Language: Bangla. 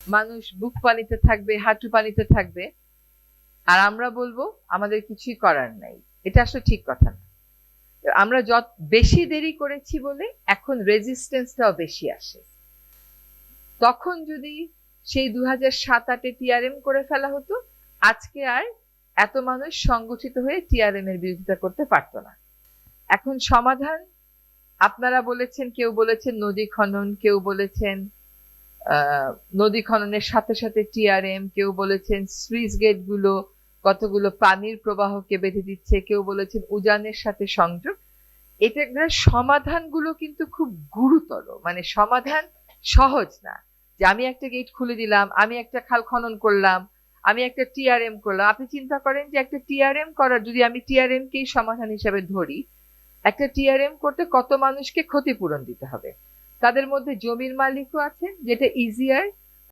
মানুষ বুক পানিতে থাকবে, হাঁটু পানিতে থাকবে, আর আমরা বলবো আমাদের কিছুই করার নাই। এটা আসলে ঠিক কথা না। আমরা যত বেশি দেরি করেছি বলে এখন রেজিস্ট্যান্সটাও বেশি আসে। তখন যদি সেই 2007-08-এ টিআরএম করে ফেলা হতো, আজকে আর এত মানুষ সংগঠিত হয়ে টিআরএম এর বিরোধিতা করতে পারতো না। এখন সমাধান আপনারা বলেছেন, কেউ বলেছেন নদী খনন, কেউ বলেছেন নদী খননের সাথে সাথে টিআরএম, কেউ বলেছেন স্লুইস গেট গুলো কতগুলো পানির প্রবাহকে বেঁধে দিচ্ছে, কেউ বলেছেন উজানের সাথে সংযোগ। এটার সমাধানগুলো কিন্তু খুব গুরুতর, মানে সমাধান সহজ না যে আমি একটা গেট খুলে দিলাম, আমি একটা খাল খনন করলাম, আমি একটা টিআরএম করলাম। আপনি চিন্তা করেন যে একটা টিআরএম করার, যদি আমি টিআরএম কেই সমাধান হিসেবে ধরি, একটা টিআরএম করতে কত মানুষকে ক্ষতিপূরণ দিতে হবে। তাদের মধ্যে জমির মালিকও আছেন, যেটা ইজিয়ার,